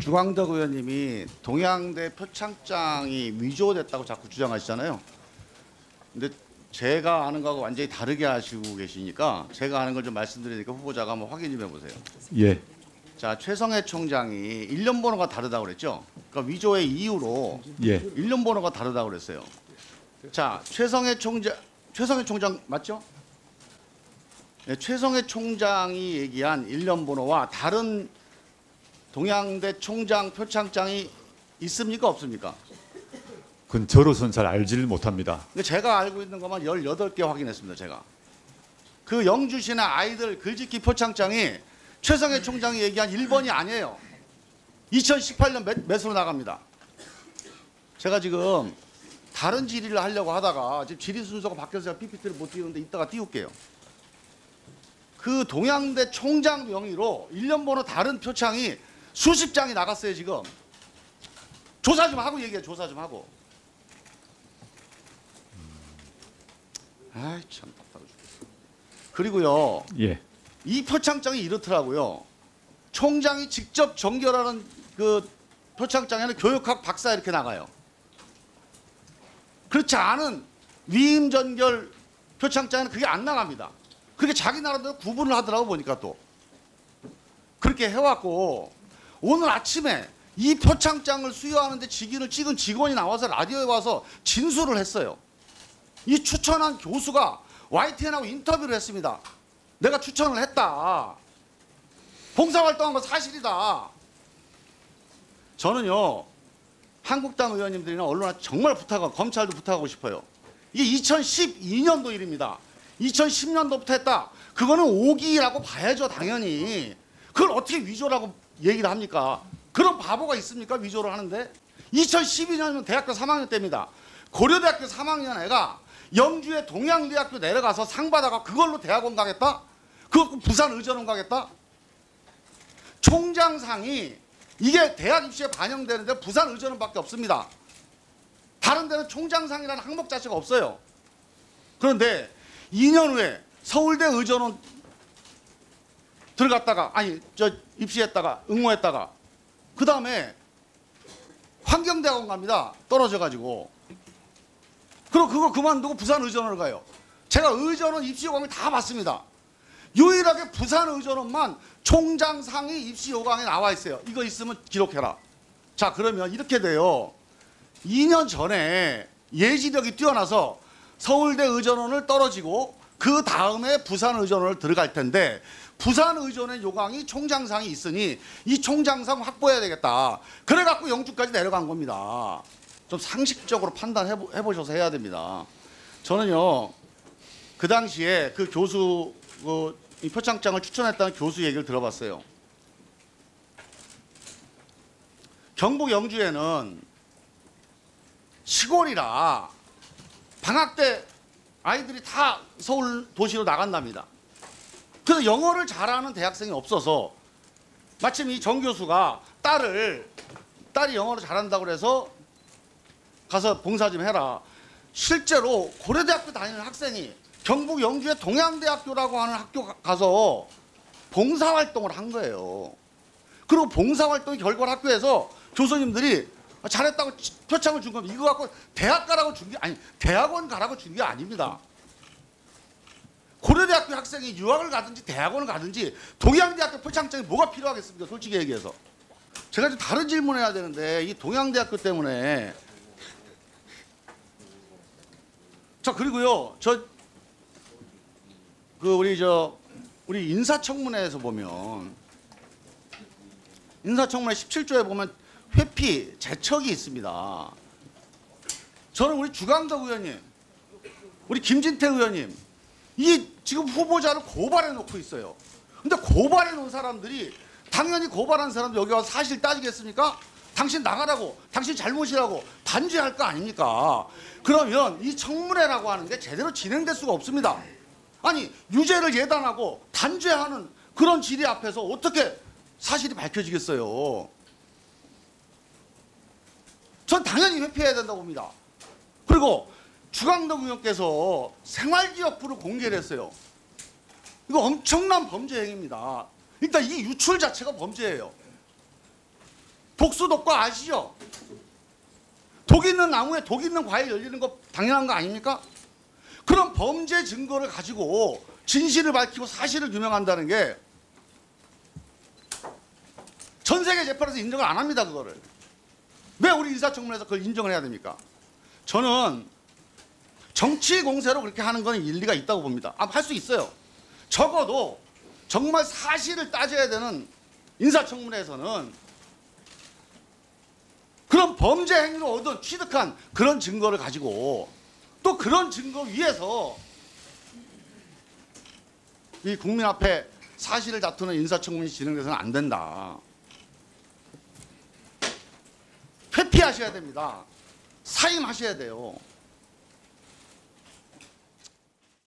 주광덕 의원님이 동양대 표창장이 위조됐다고 자꾸 주장하시잖아요. 근데 제가 아는 거하고 완전히 다르게 하시고 계시니까 제가 아는 걸 좀 말씀드리니까 후보자가 한번 확인 좀 해보세요. 예. 자, 최성해 총장이 일련 번호가 다르다고 그랬죠. 그러니까 위조의 이유로 예. 일련 번호가 다르다고 그랬어요. 자, 최성해 총장 맞죠? 네, 최성해 총장이 얘기한 일련 번호와 다른 동양대 총장 표창장이 있습니까 없습니까? 그건 저로서는 잘 알지를 못합니다. 근데 제가 알고 있는 것만 18개 확인했습니다. 제가. 그 영주시나 아이들 글짓기 표창장이 최성해 총장이 얘기한 1번이 아니에요. 2018년 매수로 나갑니다. 제가 지금 다른 질의를 하려고 하다가 지금 질의 순서가 바뀌어서 제가 PPT를 못 띄우는데 이따가 띄울게요. 그 동양대 총장 명의로 1년 번호 다른 표창이 수십 장이 나갔어요. 지금. 조사 좀 하고 얘기해. 조사 좀 하고. 아이 참 답답해 죽겠어. 그리고요. 예. 이 표창장이 이렇더라고요. 총장이 직접 전결하는 그 표창장에는 교육학 박사 이렇게 나가요. 그렇지 않은 위임 전결 표창장에는 그게 안 나갑니다. 그렇게 자기 나름대로 구분을 하더라고 보니까 또. 그렇게 해왔고 오늘 아침에 이 표창장을 수여하는데 직인을 찍은 직원이 나와서 라디오에 와서 진술을 했어요. 이 추천한 교수가 YTN하고 인터뷰를 했습니다. 내가 추천을 했다. 봉사활동한 거 사실이다. 저는요. 한국당 의원님들이나 언론한테 정말 부탁하고 검찰도 부탁하고 싶어요. 이게 2012년도 일입니다. 2010년도부터 했다. 그거는 오기라고 봐야죠. 당연히. 그걸 어떻게 위조라고 얘기를 합니까? 그런 바보가 있습니까? 위조를 하는데. 2012년이면 대학교 3학년 때입니다. 고려대학교 3학년 애가 영주의 동양대학교 내려가서 상 받아가 그걸로 대학원 가겠다? 그거 부산 의전원 가겠다? 총장상이 이게 대학 입시에 반영되는데 부산 의전원밖에 없습니다. 다른 데는 총장상이라는 항목 자체가 없어요. 그런데 2년 후에 서울대 의전원 들어갔다가 아니 저 입시했다가 응모했다가 그 다음에 환경대학원 갑니다. 떨어져가지고. 그리고 그거 그만두고 부산 의전원을 가요. 제가 의전원 입시 요강을 다 봤습니다. 유일하게 부산 의전원만 총장상이 입시 요강에 나와 있어요. 이거 있으면 기록해라. 자 그러면 이렇게 돼요. 2년 전에 예지력이 뛰어나서 서울대 의전원을 떨어지고 그 다음에 부산 의전원을 들어갈 텐데 부산 의전원 요강이 총장상이 있으니 이 총장상 확보해야 되겠다. 그래갖고 영주까지 내려간 겁니다. 좀 상식적으로 판단해 보셔서 해야 됩니다. 저는요 그 당시에 그 교수 이 표창장을 추천했다는 교수 얘기를 들어봤어요. 경북 영주에는 시골이라 방학 때 아이들이 다 서울 도시로 나간답니다. 그래서 영어를 잘하는 대학생이 없어서 마침 이 정 교수가 딸이 영어를 잘한다고 그래서 가서 봉사 좀 해라. 실제로 고려대학교 다니는 학생이 경북 영주의 동양대학교라고 하는 학교 가서 봉사활동을 한 거예요. 그리고 봉사활동 결과를 학교에서 교수님들이 잘했다고 표창을 준 겁니다. 이거 갖고 대학 가라고 준 게 아니 대학원 가라고 준 게 아닙니다. 고려대학교 학생이 유학을 가든지 대학원을 가든지 동양대학교 표창장이 뭐가 필요하겠습니까? 솔직히 얘기해서. 제가 좀 다른 질문해야 되는데 이 동양대학교 때문에. 자 그리고요 우리 인사청문회에서 보면 인사청문회 17조에 보면 회피 제척이 있습니다. 저는 우리 주광덕 의원님, 우리 김진태 의원님 이 지금 후보자를 고발해 놓고 있어요. 근데 고발해 놓은 사람들이 당연히 고발한 사람들 여기 와서 사실 따지겠습니까? 당신 나가라고, 당신 잘못이라고 단죄할 거 아닙니까? 그러면 이 청문회라고 하는 게 제대로 진행될 수가 없습니다. 아니 유죄를 예단하고 단죄하는 그런 질의 앞에서 어떻게 사실이 밝혀지겠어요? 전 당연히 회피해야 된다고 봅니다. 그리고 주광덕 의원께서 생활기록부를 공개를 했어요. 이거 엄청난 범죄 행위입니다. 일단 이 유출 자체가 범죄예요. 독수독과 아시죠? 독 있는 나무에 독 있는 과일 열리는 거 당연한 거 아닙니까? 그런 범죄 증거를 가지고 진실을 밝히고 사실을 규명한다는 게 전 세계 재판에서 인정을 안 합니다. 그거를. 왜 우리 인사청문회에서 그걸 인정을 해야 됩니까? 저는 정치 공세로 그렇게 하는 건 일리가 있다고 봅니다. 할 수 있어요. 적어도 정말 사실을 따져야 되는 인사청문회에서는 그런 범죄 행위로 얻은 취득한 그런 증거를 가지고 또 그런 증거 위에서 이 국민 앞에 사실을 다투는 인사청문회 진행돼서는 안 된다. 회피하셔야 됩니다. 사임하셔야 돼요.